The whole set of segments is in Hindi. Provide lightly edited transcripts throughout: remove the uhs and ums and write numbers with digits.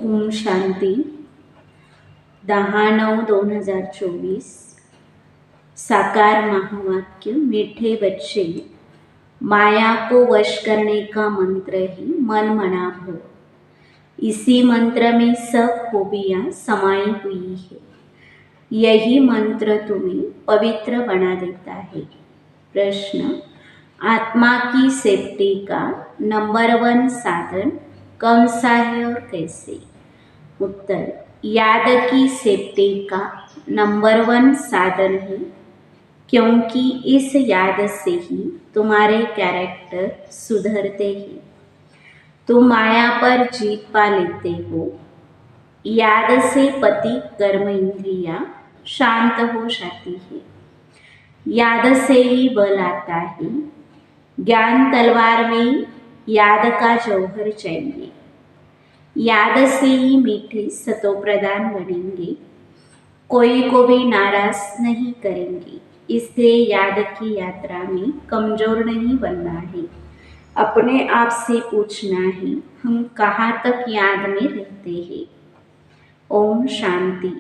ओम शांति 10/9/2024 साकार महावाक्य। मीठे बच्चे, माया को वश करने का मंत्र ही मन मना भव। इसी मंत्र में सब खूबियाँ समाई हुई है। यही मंत्र तुम्हें पवित्र बना देता है। प्रश्न, आत्मा की सेफ्टी का नंबर 1 साधन कौन सा है और कैसे? उत्तर, याद की सेफ्टी का नंबर 1 साधन है, क्योंकि इस याद से ही तुम्हारे कैरेक्टर सुधरते हैं। तुम माया पर जीत पा लेते हो। याद से पति कर्म इंद्रियां शांत हो जाती है। याद से ही बल आता है। ज्ञान तलवार में याद का जौहर चाहिए। याद से ही मीठे सतो प्रदान बनेंगे। कोई को भी नाराज नहीं करेंगे। इसलिए याद की यात्रा में कमजोर नहीं बनना है। अपने आप से पूछना है, हम कहाँ तक याद में रहते हैं। ओम शांति।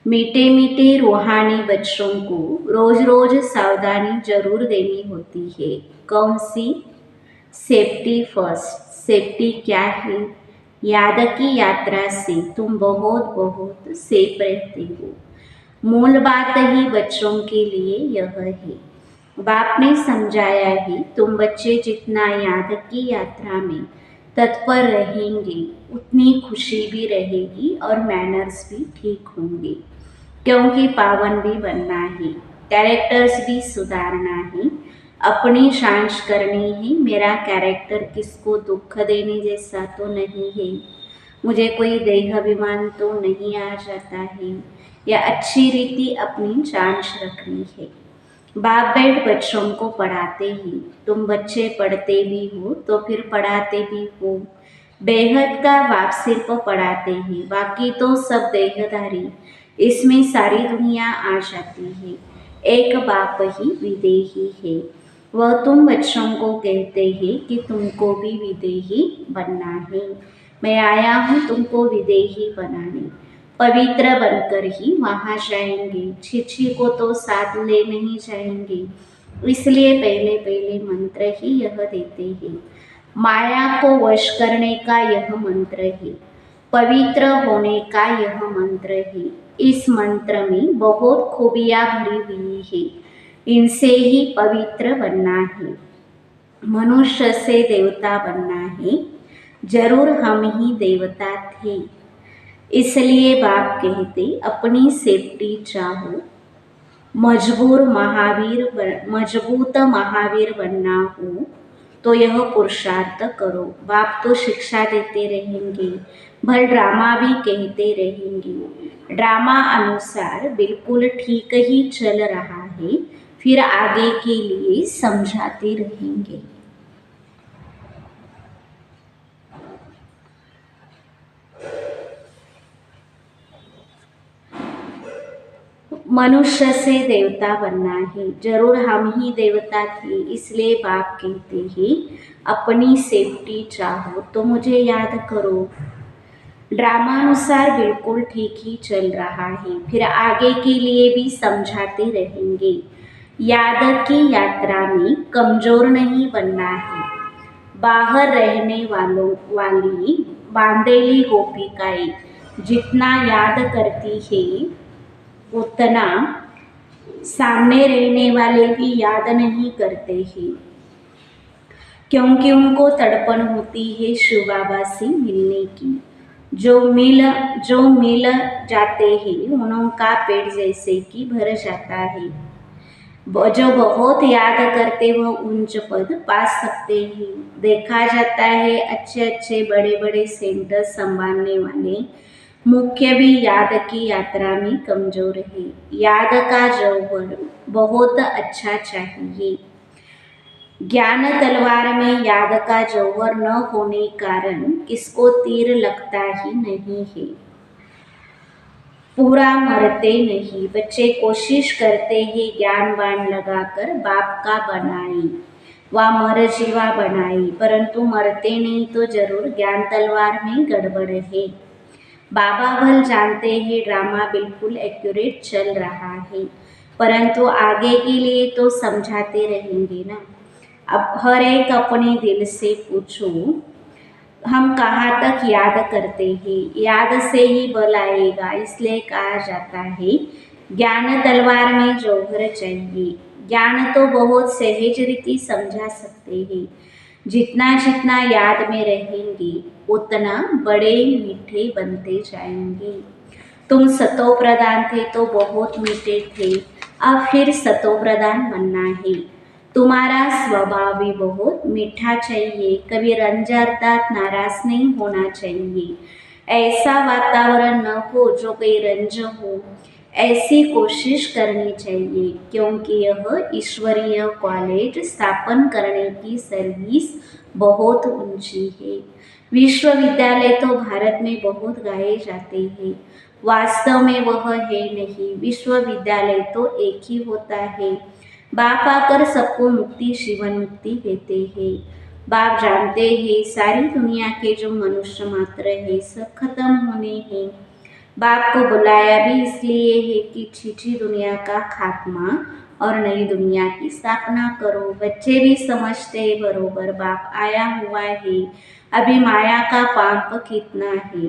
मीठे मीठे रूहानी बच्चों को रोज रोज सावधानी जरूर देनी होती है। कौन सी? Safety first. सेफ्टी क्या है? याद की यात्रा से तुम बहुत बहुत सेफ रहते हो। मूल बात ही बच्चों के लिए यह है। बाप ने समझाया है, तुम बच्चे जितना याद की यात्रा में तत्पर रहेंगे, उतनी खुशी भी रहेगी और मैनर्स भी ठीक होंगे, क्योंकि पावन भी बनना है, कैरेक्टर्स भी सुधारना है, अपनी जांच करनी है। मेरा कैरेक्टर किसको दुख देने जैसा तो नहीं है, मुझे कोई देहाभिमान तो नहीं आ जाता है, या अच्छी रीति अपनी जांच रखनी है। बाप बैठ बच्चों को पढ़ाते ही, तुम बच्चे पढ़ते भी हो तो फिर पढ़ाते भी हो। बेहद का बाप सिर्फ पढ़ाते हैं, बाकी तो सब देहधारी, इसमें सारी दुनिया आ जाती है। एक बाप ही विदेही है। वह तुम बच्चों को कहते हैं कि तुमको भी विदेही बनना है। मैं आया हूँ तुमको विदेही बनाने। पवित्र बनकर ही वहाँ जाएंगे। छिछी को तो साथ ले नहीं जाएंगे। इसलिए पहले पहले मंत्र ही यह देते हैं। माया को वश करने का यह मंत्र है। पवित्र होने का यह मंत्र है। इस मंत्र में बहुत खूबियाँ भरी हुई है। इनसे ही पवित्र बनना है। मनुष्य से देवता बनना है। जरूर हम ही देवता थे। इसलिए बाप कहते, अपनी सेफ्टी चाहो। मजबूत महावीर बनना हो तो यह पुरुषार्थ करो। बाप तो शिक्षा देते रहेंगे, भल ड्रामा भी कहते रहेंगे। ड्रामा अनुसार बिल्कुल ठीक ही चल रहा है, फिर आगे के लिए समझाते रहेंगे। मनुष्य से देवता बनना है। जरूर हम ही देवता थे। इसलिए बाप कहते हैं, अपनी सेफ्टी चाहो तो मुझे याद करो। ड्रामानुसार बिल्कुल ठीक ही चल रहा है, फिर आगे के लिए भी समझाते रहेंगे। याद की यात्रा में कमजोर नहीं बनना है। बाहर रहने वाली बांधेली गोपिकाएं जितना याद करती है, उतना सामने रहने वाले भी याद नहीं करते हैं, क्योंकि उनको तड़पण होती है शिव बाबा से मिलने की। जो मिल जाते हैं, उनका पेट जैसे कि भर जाता है। जो बहुत याद करते वह उच्च पद पा सकते हैं। देखा जाता है, अच्छे अच्छे बड़े बड़े सेंटर संभालने वाले मुख्य भी याद की यात्रा में कमजोर है। याद का जौहर बहुत अच्छा चाहिए। ज्ञान तलवार में याद का जौहर न होने कारण किसको तीर लगता ही नहीं है, पूरा मरते नहीं। बच्चे कोशिश करते हैं ज्ञान बाण लगाकर बाप का बनाए व मर जीवा बनाए, परंतु मरते नहीं तो जरूर ज्ञान तलवार में गड़बड़ है। बाबा भल जानते हैं ड्रामा बिल्कुल एक्यूरेट चल रहा है, परंतु आगे के लिए तो समझाते रहेंगे ना। अब हर एक अपने दिल से पूछो, हम कहाँ तक याद करते हैं? याद से ही बल आएगा, इसलिए कहा जाता है ज्ञान तलवार में जौहर चाहिए। ज्ञान तो बहुत सहज रीति समझा सकते हैं, जितना जितना याद में रहेंगे उतना बड़े मीठे बनते जाएंगे। तुम सतो प्रधान थे तो बहुत मीठे थे, अब फिर सतो प्रधान बनना है। तुम्हारा स्वभाव भी बहुत मीठा चाहिए, कभी रंजारदार नाराज नहीं होना चाहिए। ऐसा वातावरण न हो जो कोई रंज हो, ऐसी कोशिश करनी चाहिए, क्योंकि यह ईश्वरीय कॉलेज स्थापन करने की सर्विस बहुत ऊंची है। विश्वविद्यालय तो भारत में बहुत गाए जाते हैं, वास्तव में वह है नहीं। विश्वविद्यालय तो एक ही होता है। बाप आकर सबको मुक्ति जीवन मुक्ति देते हैं। बाप जानते हैं सारी दुनिया के जो मनुष्य मात्र है सब खत्म होने हैं। बाप को बुलाया भी इसलिए है कि छिछी दुनिया का खात्मा और नई दुनिया की स्थापना करो। बच्चे भी समझते हैं बरोबर बाप आया हुआ है। अभी माया का पाप कितना है,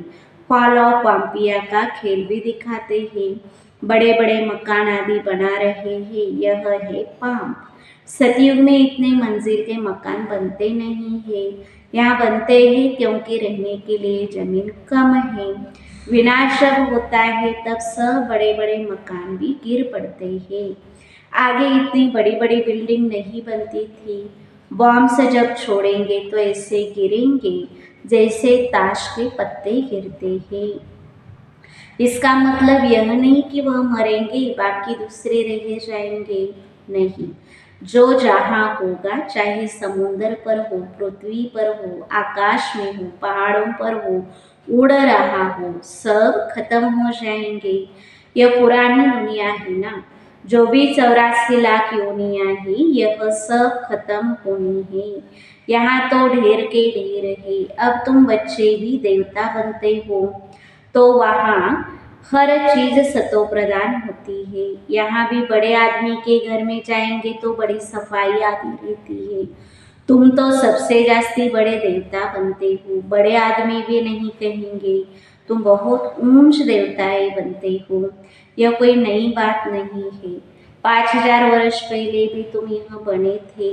फॉल ऑफ पाम्पिया का खेल भी दिखाते हैं। बड़े बड़े मकान आदि बना रहे हैं, यह है पाप। सतयुग में इतने मंजिल के मकान बनते नहीं है, यहाँ बनते हैं क्योंकि रहने के लिए जमीन कम है। विनाश जब होता है तब सब बड़े बड़े मकान भी गिर पड़ते हैं। आगे इतनी बड़ी बड़ी बिल्डिंग नहीं बनती थी। बॉम्ब से जब छोड़ेंगे तो ऐसे गिरेंगे जैसे ताश के पत्ते गिरते हैं। इसका मतलब यह नहीं कि वह मरेंगे बाकी दूसरे रह जाएंगे, नहीं। जो जहाँ होगा, चाहे समुद्र पर हो, पृथ्वी पर हो, आकाश में हो, पहाड़ों पर हो, उड़ रहा हो, सब खत्म हो जाएंगे। यह पुरानी दुनिया है ना, जो भी 84 लाख योनियां हैं, यह सब खत्म होनी है। यहाँ तो ढेर के ढेर है। अब तुम बच्चे भी देवता बनते हो, तो वहाँ हर चीज सतो प्रधान होती है। यहाँ भी बड़े आदमी के घर में जाएंगे तो बड़ी सफाई आदि रहती है। तुम तो सबसे जास्ती बड़े देवता बनते हो, बड़े आदमी भी नहीं कहेंगे, तुम बहुत ऊंच देवताएं बनते हो। यह कोई नई बात नहीं है। 5000 वर्ष पहले भी तुम यहाँ बने थे।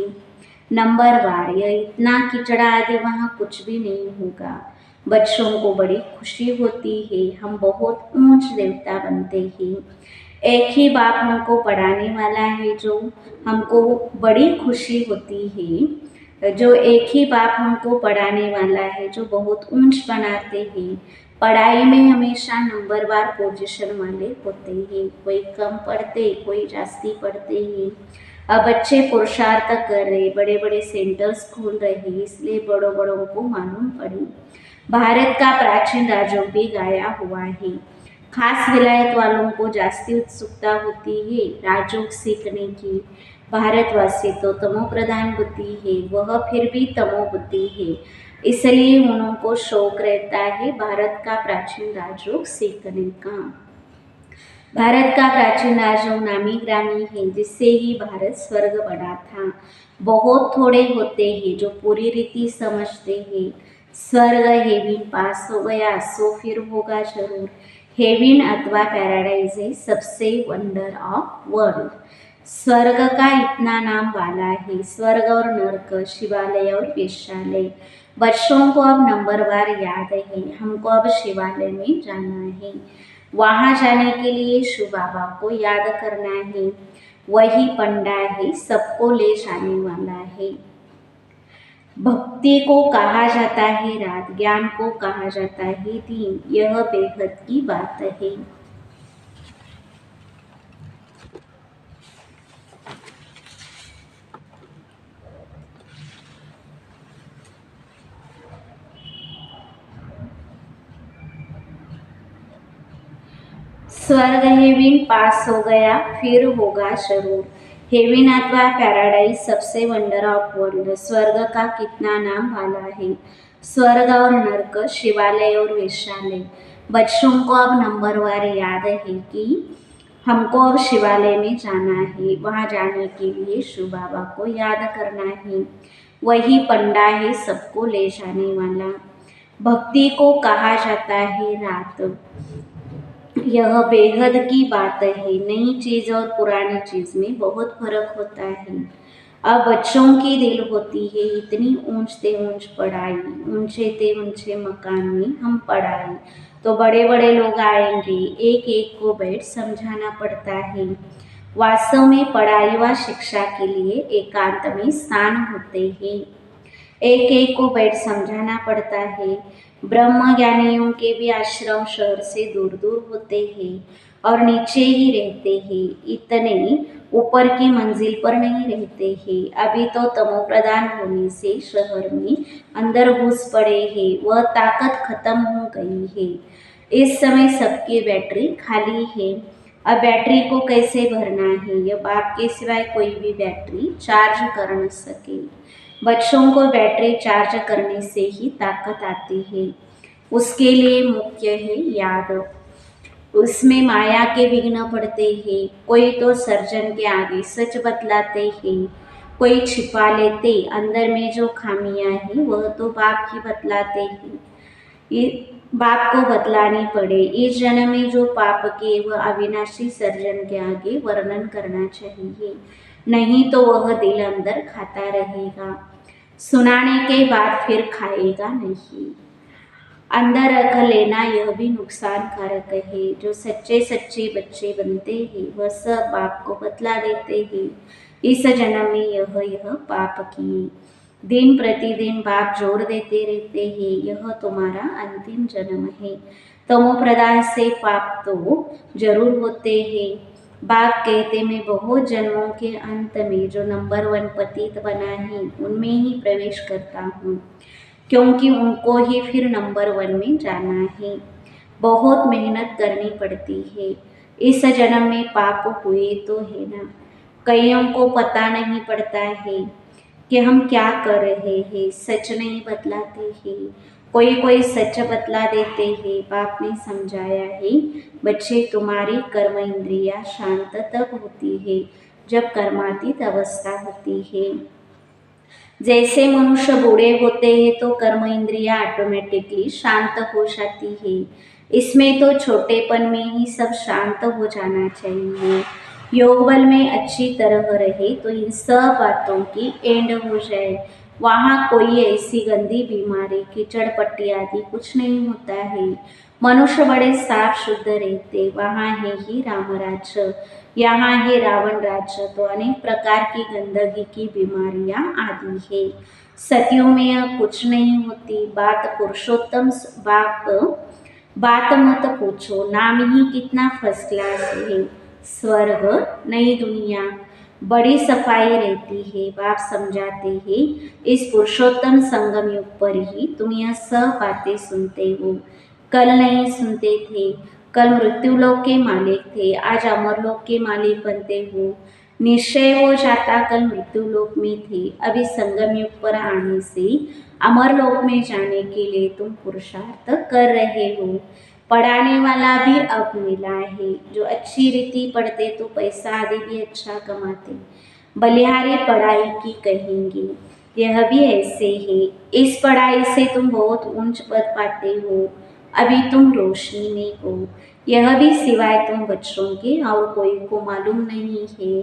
नंबर वार, यह इतना किचड़ा आदि वहाँ कुछ भी नहीं होगा। बच्चों को बड़ी खुशी होती है, हम बहुत ऊंच देवता बनते हैं। एक ही बाप हमको पढ़ाने वाला है, जो हमको बड़ी खुशी होती है। जो एक ही बाप हमको पढ़ाने वाला है, जो बहुत ऊंच बनाते हैं। पढ़ाई में हमेशा नंबरवार पोजीशन वाले होते हैं, कोई कम पढ़ते, कोई जास्ती पढ़ते हैं। अब बच्चे पुरुषार्थ कर रहे, बड़े बड़े सेंटर्स खोल रहे हैं, इसलिए बड़ों बड़ों को मालूम पड़ी। भारत का प्राचीन राजयोग भी गाया हुआ है। खास विलायत वालों को जास्ती उत्सुकता होती है राजयोग सीखने की। भारतवासी तो तमो प्रधान बुद्धि है, वह फिर भी तमो बुद्धि है, इसलिए उनको शौक रहता है भारत का प्राचीन राजयोग सीखने का। भारत का प्राचीन राजयोग नामी ग्रामी है, जिससे ही भारत स्वर्ग बना था। बहुत थोड़े होते हैं जो पूरी रीति समझते हैं। स्वर्ग हेविन पास हो गया सो फिर होगा जरूर। हेविन अथवा पैराडाइज है सबसे वंडर ऑफ वर्ल्ड। स्वर्ग का इतना नाम वाला है, स्वर्ग और नरक, शिवालय और वेश्यालय। बच्चों को अब नंबरवार याद है, हमको अब शिवालय में जाना है। वहाँ जाने के लिए शिव बाबा को याद करना है, वही पंडा है, सबको ले जाने वाला है। भक्ति को कहा जाता है रात, ज्ञान को कहा जाता है दिन, यह बेहद की बात है। स्वर्ग हेविन पास हो गया फिर होगा जरूर। हेविन अथवा पैराडाइज सबसे वंडर ऑफ वर्ल्ड। स्वर्ग का कितना नाम वाला है। स्वर्ग और नरक, शिवालय और वेश्यालय। बच्चों को अब नंबरवार याद है कि हमको अब शिवालय में जाना है, वहाँ जाने के लिए शिव बाबा को याद करना है। वही पंडा है सबको ले जाने वाला। भक्ति को कहा जाता है रात। यह बेहद की बात है। नई चीज और पुरानी चीज में बहुत फर्क होता है। अब बच्चों की दिल होती है इतनी ऊंच ते ऊंच पढ़ाई, ऊंचे ते ऊंचे मकान में हम पढ़ाई, तो बड़े बड़े लोग आएंगे, एक एक को बैठ समझाना पड़ता है। वास्तव में पढ़ाई व शिक्षा के लिए एकांत में स्थान होते हैं। एक एक को बैठ समझाना पड़ता है। ब्रह्म ज्ञानियों के भी आश्रम शहर से दूर दूर होते हैं और नीचे ही रहते हैं, इतने ऊपर की मंजिल पर नहीं रहते हैं। अभी तो तमो प्रधान होने से शहर में अंदर घुस पड़े हैं, वह ताकत खत्म हो गई है। इस समय सबकी बैटरी खाली है। अब बैटरी को कैसे भरना है, यह बाप के सिवाय कोई भी बैटरी चार्ज कर न सके। बच्चों को बैटरी चार्ज करने से ही ताकत आती है। उसके लिए मुख्य है याद। उसमें माया के विघ्न पड़ते हैं। कोई तो सर्जन के आगे सच बतलाते हैं, कोई छिपा लेते। अंदर में जो खामियां हैं वह तो बाप ही बतलाते हैं। ये बाप को बतलानी पड़े। इस जन्म में जो पाप के वह अविनाशी सर्जन के आगे वर्णन करना चाहिए, नहीं तो वह दिल अंदर खाता रहेगा, सुनाने के बाद फिर खाएगा नहीं। अंदर रख लेना यह भी नुकसान कारक है। जो सच्चे सच्चे बच्चे बनते हैं वह सब बाप को बतला देते हैं, इस जन्म में यह पाप किए। दिन प्रतिदिन बाप जोर देते रहते हैं, यह तुम्हारा अंतिम जन्म है। तमो प्रदान से पाप तो जरूर होते हैं। बाप कहते मैं बहुत जन्मों के अंत में जो नंबर 1 पतित बना है उनमें ही प्रवेश करता हूँ, क्योंकि उनको ही फिर नंबर 1 में जाना है। बहुत मेहनत करनी पड़ती है। इस जन्म में पाप हुए तो है ना। कईयों को पता नहीं पड़ता है कि हम क्या कर रहे हैं, सच नहीं बतलाते हैं। कोई कोई सच बतला देते हैं। बाप ने समझाया है, बच्चे तुम्हारी कर्म इंद्रिया शांत तब होती है जब कर्मातीत अवस्था होती है। जैसे मनुष्य बूढ़े होते हैं तो कर्म इंद्रिया ऑटोमेटिकली शांत हो जाती है। इसमें तो छोटेपन में ही सब शांत हो जाना चाहिए। योग बल में अच्छी तरह रहे तो इन सब बातों की एंड हो जाए। वहाँ कोई ऐसी गंदी बीमारी कीचड़ पट्टी आदि कुछ नहीं होता है। मनुष्य बड़े साफ शुद्ध रहते। वहाँ है ही रामराज्य, यहाँ है रावण राज्य, तो अनेक प्रकार की गंदगी की बीमारियां आदि है। सतियों में यह कुछ नहीं होती। बात पुरुषोत्तम बात मत पूछो, नाम ही कितना फर्स्ट क्लास है। स्वर्ग नई दुनिया, बड़ी सफाई रहती है। बाप समझाते हैं, इस पुरुषोत्तम संगम युग पर ही तुम यह सब बातें सुनते हो। कल नहीं सुनते थे। कल मृत्युलोक के मालिक थे, आज अमरलोक के मालिक बनते हो। निश्चय हो जाता कल मृत्युलोक में थे। अभी संगम युग पर आने से अमरलोक में जाने के लिए तुम पुरुषार्थ कर रहे हो। पढ़ाने वाला भी अब मिला है। जो अच्छी रीति पढ़ते तो पैसा आदि भी अच्छा कमाते। बलिहारी पढ़ाई की कहेंगे, यह भी ऐसे है। इस पढ़ाई से तुम बहुत ऊंच पद पाते हो। अभी तुम रोशनी में हो, यह भी सिवाय तुम बच्चों के और कोई को मालूम नहीं है।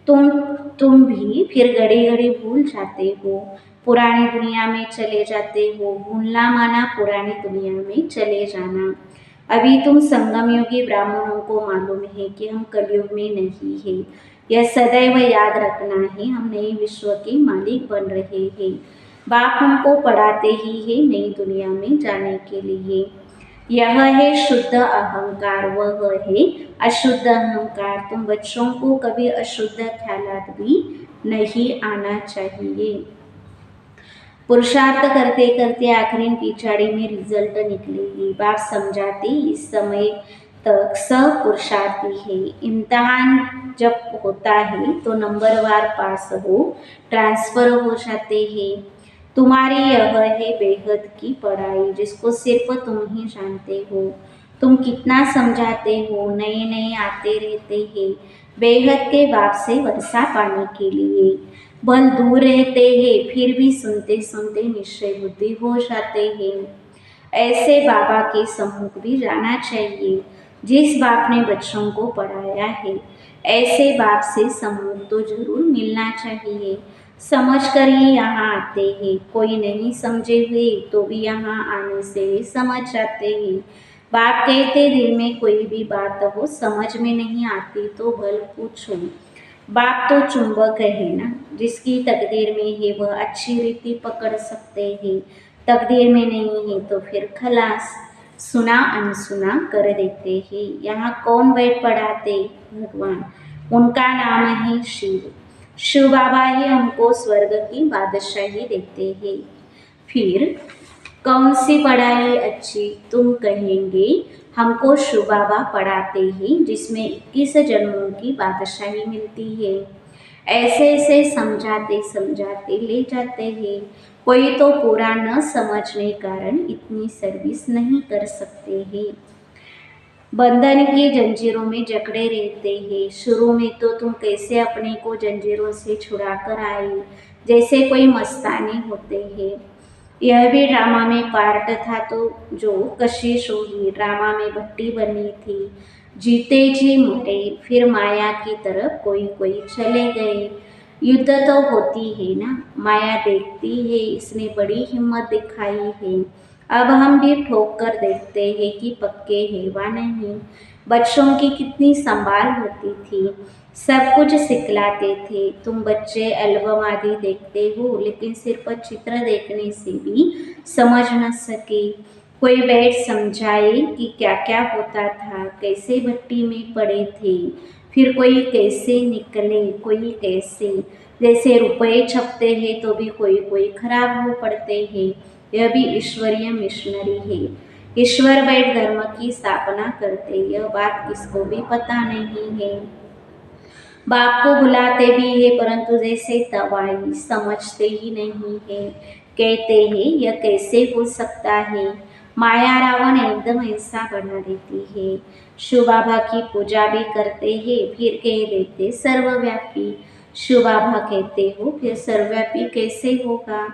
तुम भी फिर घड़ी घड़ी भूल जाते हो, पुरानी दुनिया में चले जाते हो। भूलना माना पुरानी दुनिया में चले जाना। अभी तुम संगम युगी ब्राह्मणों को मालूम है कि हम कलयुग में नहीं है। यह सदैव याद रखना है, हम नए विश्व के मालिक बन रहे हैं। बाप हमको पढ़ाते ही है नई दुनिया में जाने के लिए। यह है शुद्ध अहंकार, वह है अशुद्ध अहंकार। तुम बच्चों को कभी अशुद्ध ख्यालात भी नहीं आना चाहिए। पुरुषार्थ करते करते आखिरी पिछाड़ी में रिजल्ट निकलेगी। बाप समझाते इस समय तक सब पुरुषार्थी है। इम्तिहान जब होता है तो नंबरवार पास हो, ट्रांसफर हो जाते हैं। तुम्हारी यह है बेहद की पढ़ाई, जिसको सिर्फ तुम ही जानते हो। तुम कितना समझाते हो, नए नए आते रहते हैं बेहद के बाप से वर्षा पाने के लिए। बल दूर रहते हैं फिर भी सुनते सुनते निश्चय बुद्धि हो जाते हैं। ऐसे बाबा के सम्मुख भी जाना चाहिए। जिस बाप ने बच्चों को पढ़ाया है ऐसे बाप से सम्मुख तो जरूर मिलना चाहिए। समझ कर ही यहाँ आते हैं, कोई नहीं समझे हुए तो भी यहाँ आने से समझ जाते हैं। बाप कहते दिल में कोई भी बात हो समझ में नहीं आती तो भल पूछो। बाप तो चुंबक है ना, जिसकी तकदीर में है वह अच्छी रीति पकड़ सकते हैं, तकदीर में नहीं है तो फिर खलास, सुना अनसुना कर देते हैं। यहाँ कौन बैठ पढ़ाते? भगवान, उनका नाम है शिव। शिव बाबा ही हमको स्वर्ग की बादशाही देते हैं। फिर कौन सी पढ़ाई अच्छी? तुम कहेंगे हमको शिव बाबा पढ़ाते हैं जिसमें 21 जन्मों की बादशाही मिलती है। ऐसे ऐसे समझाते समझाते ले जाते हैं। कोई तो पूरा न समझने कारण इतनी सर्विस नहीं कर सकते हैं। बंधन की जंजीरों में जकड़े रहते हैं। शुरू में तो तुम कैसे अपने को जंजीरों से छुड़ा कर आए, जैसे कोई मस्तानी होते हैं। यह भी ड्रामा में पार्ट था तो जो कशिश हुई, ड्रामा में भट्टी बनी थी। जीते जी मरे, फिर माया की तरफ कोई कोई चले गए। युद्ध तो होती है ना, माया देखती है इसने बड़ी हिम्मत दिखाई है। अब हम भी ठोक कर देखते हैं कि पक्के है वा नहीं। बच्चों की कितनी संभाल होती थी, सब कुछ सिखलाते थे। तुम बच्चे एल्बम आदि देखते हो लेकिन सिर्फ चित्र देखने से भी समझ न सके। कोई बैठ समझाए कि क्या क्या होता था, कैसे भट्टी में पड़े थे, फिर कोई कैसे निकले, कोई कैसे। जैसे रुपए छपते हैं तो भी कोई कोई खराब हो पड़ते हैं। यह भी ईश्वरीय मिशनरी है। ईश्वर बैठ धर्म की स्थापना करते, यह बात किसको भी पता नहीं है। बाप को बुलाते भी है परंतु जैसे तवाई समझते ही नहीं है। कहते हैं यह कैसे हो सकता है। माया रावण एकदम ऐसा बना देती है। शिव बाबा की पूजा भी करते हैं फिर कह देते सर्वव्यापी। शिव बाबा कहते हो फिर सर्वव्यापी कैसे होगा।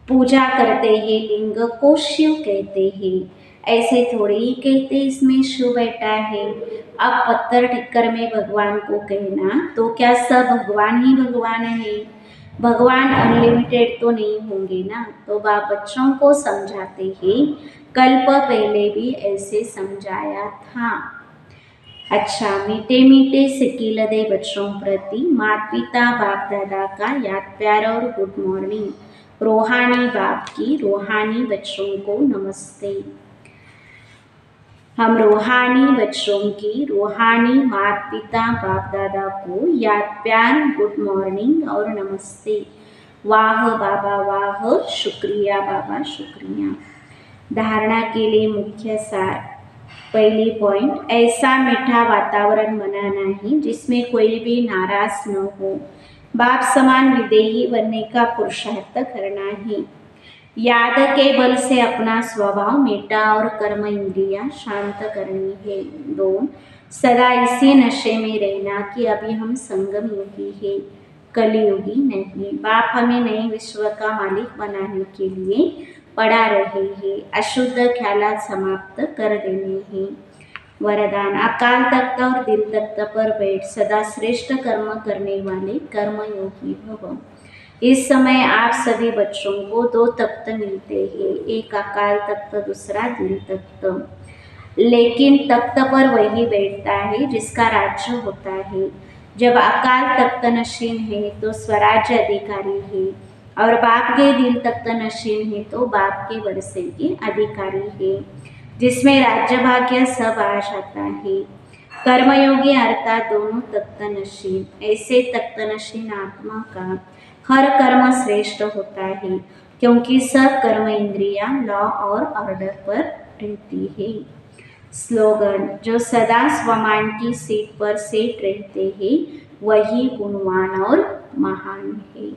पूजा करते हैं लिंग को शिव कहते हैं, ऐसे थोड़ी ही कहते इसमें शिव बैठा है। अब पत्थर टिक्कर में भगवान को कहना तो क्या सब भगवान ही भगवान है। भगवान अनलिमिटेड तो नहीं होंगे ना। तो बाप बच्चों को समझाते हैं, कल्प पहले भी ऐसे समझाया था। अच्छा, मीठे मीठे सिकिल दे बच्चों प्रति माता पिता बाप दादा का याद प्यार और गुड मॉर्निंग। रूहानी बाप की रूहानी बच्चों को नमस्ते। हम रूहानी बच्चों की रूहानी माता पिता बाप दादा को याद प्यार गुड मॉर्निंग और नमस्ते। वाह बाबा वाह, शुक्रिया बाबा शुक्रिया। धारणा के लिए मुख्य सार। पहली पॉइंट, ऐसा मीठा वातावरण बनाना है जिसमें कोई भी नाराज न हो। बाप समान विदेही बनने का पुरुषार्थ करना है। याद के बल से अपना स्वभाव मीठा और कर्म इंद्रियां शांत करनी है। 2, सदा इसी नशे में रहना कि अभी हम संगम योगी है, कलयुगी नहीं। बाप हमें नए विश्व का मालिक बनाने के लिए पढ़ा रहे हैं, अशुद्ध ख्यालात समाप्त कर देने हैं। वरदान, अकाल तख्त और दिल तख्त पर बैठ सदा श्रेष्ठ कर्म करने वाले कर्मयोगी भव। इस समय आप सभी बच्चों को 2 तख्त मिलते हैं, एक अकाल तख्त दूसरा दिल तख्त। लेकिन तख्त पर वही बैठता है जिसका राज्य होता है। जब अकाल तख्त नशीन है तो स्वराज्य अधिकारी है, और बाप के दिल तख्त नशीन है तो बाप के वर्षे के अधिकारी है, जिसमें राज्य भाग्य सब आ जाता है। कर्मयोगी अर्थात दोनों तख्त नशीन। ऐसे तख्त नशीन आत्मा का हर कर्म श्रेष्ठ होता है क्योंकि सब कर्म इंद्रियां लॉ और ऑर्डर पर रहती है। स्लोगन, जो सदा स्वमान की सीट पर सेट रहते हैं वही गुणवान और महान है।